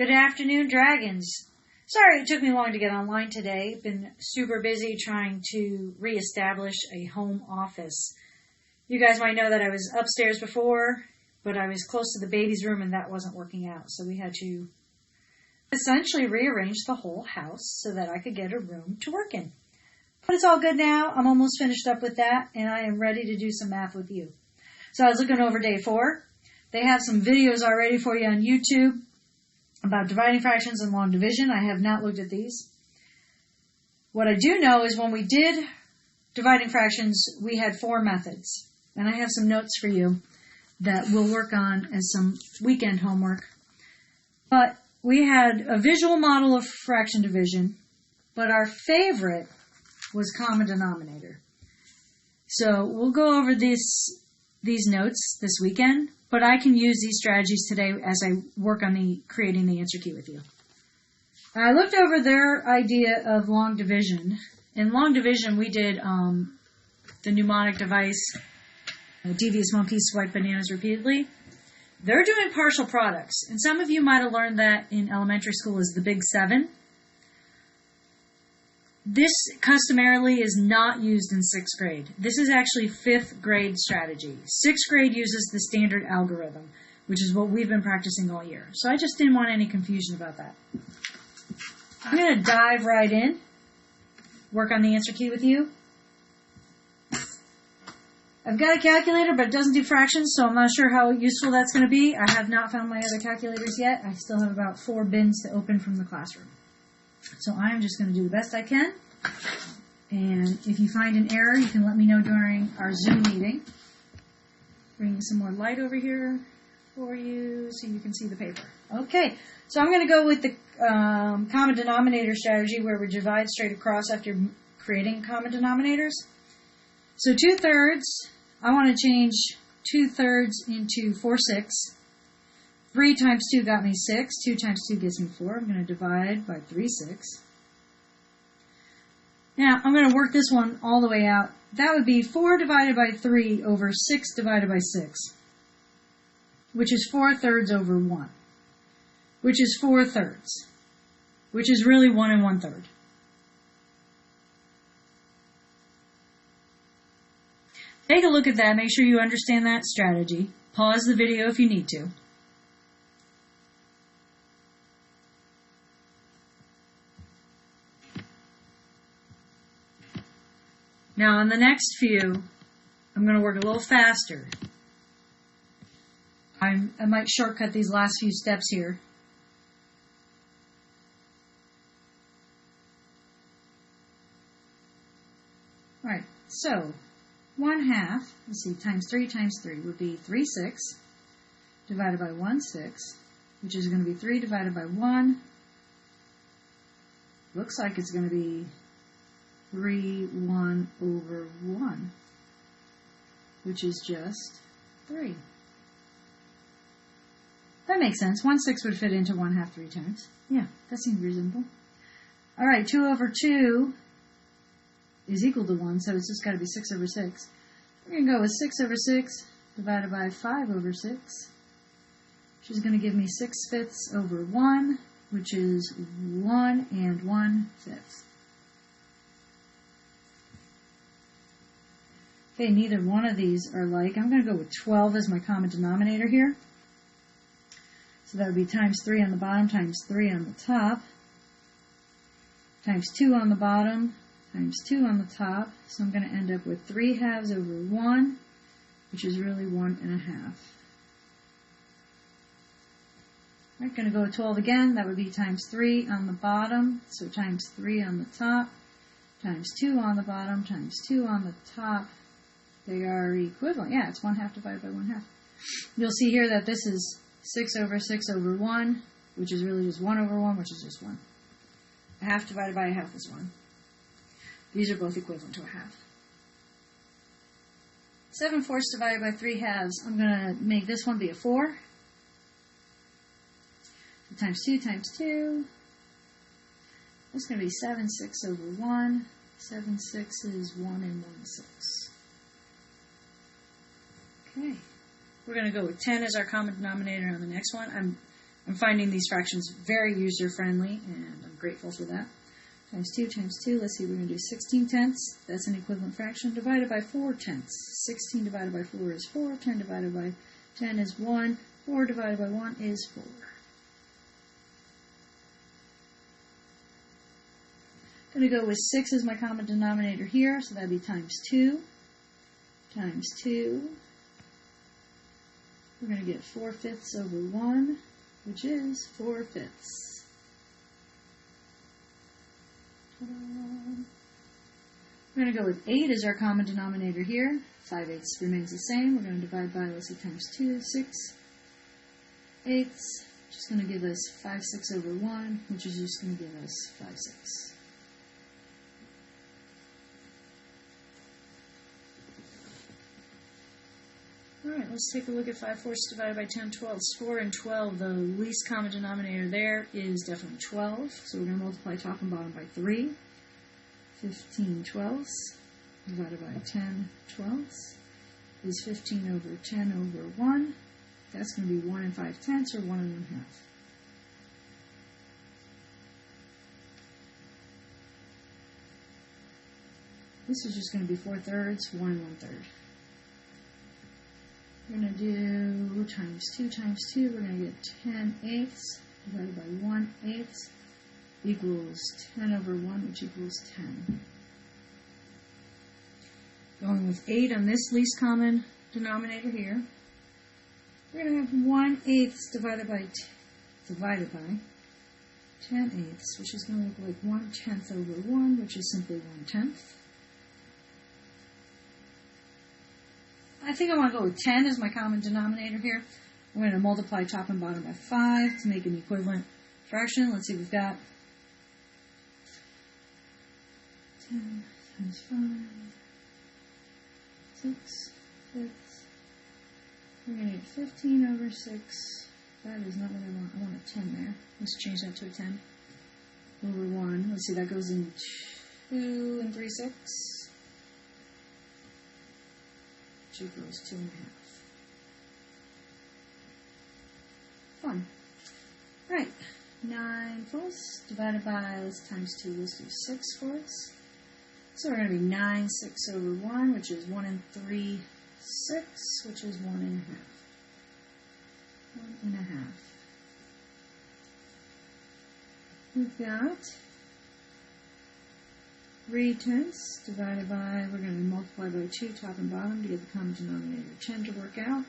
Good afternoon, Dragons. Sorry it took me long to get online today. Been super busy trying to reestablish a home office. You guys might know that I was upstairs before, but I was close to the baby's room and that wasn't working out. So we had to essentially rearrange the whole house so that I could get a room to work in. But it's all good now. I'm almost finished up with that and I am ready to do some math with you. So I was looking over day 4. They have some videos already for you on YouTube about dividing fractions and long division. I have not looked at these. What I do know is when we did dividing fractions, we had 4 methods. And I have some notes for you that we'll work on as some weekend homework. But we had a visual model of fraction division, but our favorite was common denominator. So we'll go over these notes this weekend. But I can use these strategies today as I work on creating the answer key with you. I looked over their idea of long division. In long division, we did the mnemonic device, devious monkeys swipe bananas repeatedly. They're doing partial products. And some of you might have learned that in elementary school as the big 7. This customarily is not used in 6th grade. This is actually 5th grade strategy. 6th grade uses the standard algorithm, which is what we've been practicing all year. So I just didn't want any confusion about that. I'm going to dive right in, work on the answer key with you. I've got a calculator, but it doesn't do fractions, so I'm not sure how useful that's going to be. I have not found my other calculators yet. I still have about 4 bins to open from the classroom. So I'm just going to do the best I can. And if you find an error, you can let me know during our Zoom meeting. Bring some more light over here for you so you can see the paper. Okay, so I'm going to go with the common denominator strategy where we divide straight across after creating common denominators. So 2/3, I want to change 2/3 into 4/6. 3 times 2 got me 6. 2 times 2 gives me 4. I'm going to divide by 3/6. Now, I'm going to work this one all the way out. That would be 4 divided by 3 over 6 divided by 6, which is 4/3 over 1, which is 4/3, which is really 1 1/3. Take a look at that. Make sure you understand that strategy. Pause the video if you need to. Now, on the next few, I'm going to work a little faster. I might shortcut these last few steps here. All right, so 1/2, let's see, times 3 would be 3/6 divided by 1/6, which is going to be 3 divided by 1. Looks like it's going to be 3/1 over 1, which is just 3. That makes sense. 1/6 would fit into 1/2 3 times. Yeah, that seems reasonable. All right, 2 over 2 is equal to 1, so it's just got to be 6 over 6. We're going to go with 6 over 6 divided by 5 over 6, which is going to give me 6/5 over 1, which is 1 1/5. Okay, neither one of these are like. I'm going to go with 12 as my common denominator here. So that would be times 3 on the bottom times 3 on the top, times 2 on the bottom times 2 on the top. So I'm going to end up with 3/2 over 1, which is really 1 1/2. I'm going to go with 12 again. That would be times 3 on the bottom, so times 3 on the top, times 2 on the bottom, times 2 on the top. They are equivalent. Yeah, it's 1/2 divided by 1/2. You'll see here that this is 6 over 6 over 1, which is really just 1 over 1, which is just 1. 1/2 divided by 1/2 is 1. These are both equivalent to 1/2. 7/4 divided by 3/2. I'm going to make this one be a 4. So times 2 times 2. That's going to be 7/6 over 1. 7/6 is 1 1/6. Okay. We're going to go with 10 as our common denominator on the next one. I'm I'm finding these fractions very user-friendly, and I'm grateful for that. Times 2 times 2, let's see, we're going to do 16 tenths. That's an equivalent fraction divided by 4 tenths. 16 divided by 4 is 4, 10 divided by 10 is 1, 4 divided by 1 is 4. I'm going to go with 6 as my common denominator here, so that would be times 2 times 2. We're going to get 4/5 over 1, which is 4/5. We're going to go with 8 as our common denominator here. 5/8 remains the same. We're going to divide by, let's see, times 2, 6/8. Just going to give us 5/6 over 1, which is just going to give us 5/6. Alright, let's take a look at 5/4 divided by 10/12. 4 and 12, the least common denominator there is definitely 12. So we're going to multiply top and bottom by 3. 15/12 divided by 10/12 is 15 over 10 over 1. That's going to be 1 5/10 or 1 1/2. This is just going to be 4/3, 1 1/3. We're going to do times 2 times 2. We're going to get 10/8 divided by 1/8 equals 10 over 1, which equals 10. Going with 8 on this least common denominator here. We're going to have 1/8 divided by 10/8, which is going to look like 1/10 over 1, which is simply 1/10. I think I want to go with 10 as my common denominator here. I'm going to multiply top and bottom by 5 to make an equivalent fraction. Let's see, we've got 10 times 5, 6 fifths. We're going to get 15 over 6. That is not what I want. I want a 10 there. Let's change that to a 10 over 1. Let's see, that goes in 2 and 3/6. Equals 2 1/2. Fun. Right. 9/4 divided by, let's times 2, let's do 6/4. So we're going to be 9/6 over 1, which is 1 3/6, which is 1 1/2. 1 1/2. We've got 3/10 divided by, we're going to multiply by 2 top and bottom to get the common denominator 10 to work out.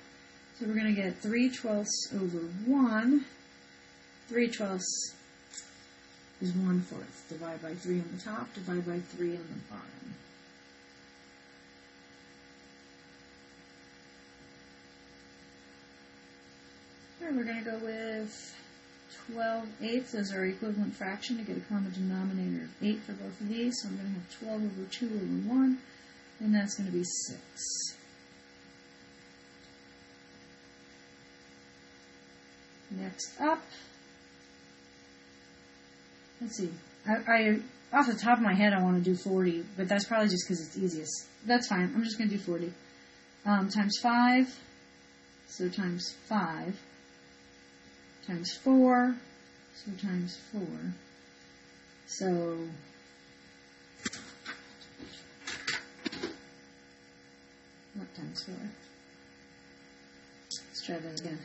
So we're going to get 3/12 over 1. 3/12 is 1/4. Divide by 3 on the top, divide by 3 on the bottom. Alright, we're going to go with 12/8 as our equivalent fraction to get a common denominator of 8 for both of these. So I'm going to have 12 over 2 over 1, and that's going to be 6. Next up, let's see. I off the top of my head, I want to do 40, but that's probably just because it's easiest. That's fine. I'm just going to do 40. Times 5, so times 5. Times 4, so times 4. So what times 4? Let's try that again.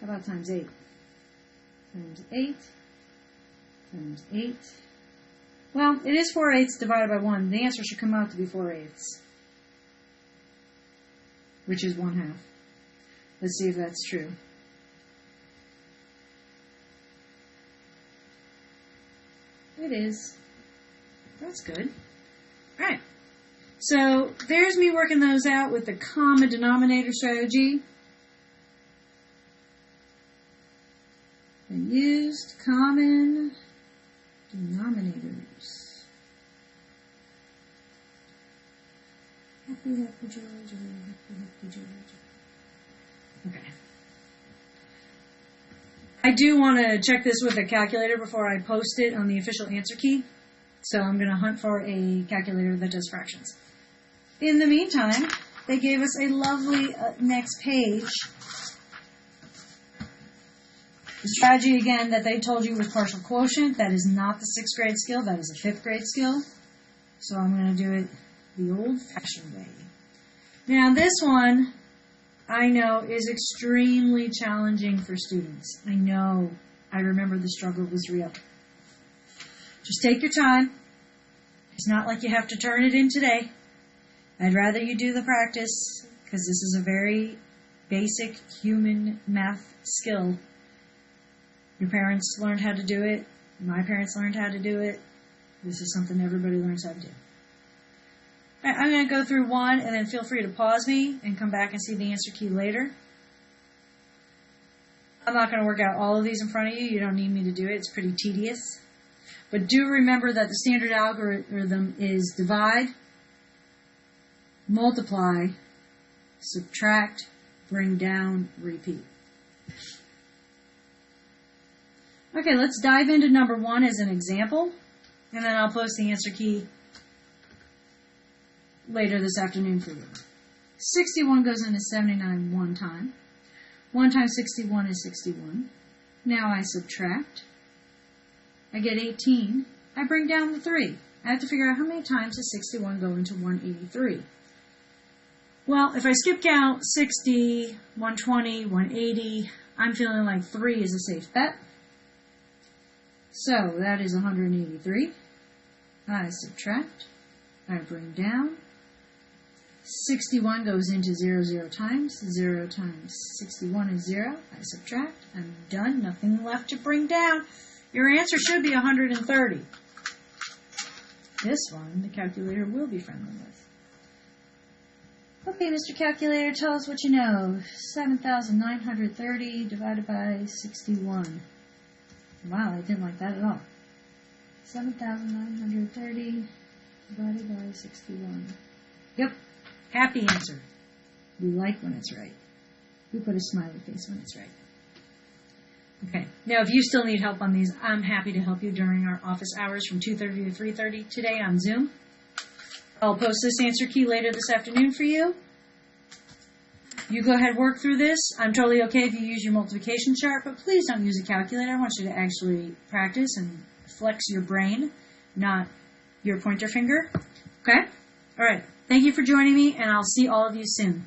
How about times 8? Times 8 times 8. Well, it is 4/8 divided by 1. The answer should come out to be 4/8, which is 1/2. Let's see if that's true. It is. That's good. Alright. So there's me working those out with the common denominator strategy. I used common denominators. Happy, happy, joy, joy, happy, happy, joy, joy. Okay. I do want to check this with a calculator before I post it on the official answer key. So I'm going to hunt for a calculator that does fractions. In the meantime, they gave us a lovely next page The strategy, again, that they told you was partial quotient. That is not the 6th grade skill. That is a 5th grade skill. So I'm going to do it the old-fashioned way. Now, this one, I know, is extremely challenging for students. I know. I remember the struggle was real. Just take your time. It's not like you have to turn it in today. I'd rather you do the practice, because this is a very basic human math skill. Your parents learned how to do it. My parents learned how to do it. This is something everybody learns how to do. All right, I'm going to go through one, and then feel free to pause me and come back and see the answer key later. I'm not going to work out all of these in front of you. You don't need me to do it. It's pretty tedious. But do remember that the standard algorithm is divide, multiply, subtract, bring down, repeat. Okay, let's dive into number 1 as an example, and then I'll post the answer key later this afternoon for you. 61 goes into 79 one time. 1 times 61 is 61. Now I subtract. I get 18. I bring down the 3. I have to figure out how many times does 61 go into 183. Well, if I skip count 60, 120, 180, I'm feeling like 3 is a safe bet. So that is 183. I subtract. I bring down. 61 goes into 0 times. 0 times 61 is 0. I subtract. I'm done. Nothing left to bring down. Your answer should be 130. This one, the calculator will be friendly with. Okay, Mr. Calculator, tell us what you know. 7,930 divided by 61. Wow, I didn't like that at all. 7,930 divided by 61. Yep, happy answer. We like when it's right. We put a smiley face when it's right. Okay, now if you still need help on these, I'm happy to help you during our office hours from 2:30 to 3:30 today on Zoom. I'll post this answer key later this afternoon for you. You go ahead and work through this. I'm totally okay if you use your multiplication chart, but please don't use a calculator. I want you to actually practice and flex your brain, not your pointer finger. Okay? All right. Thank you for joining me, and I'll see all of you soon.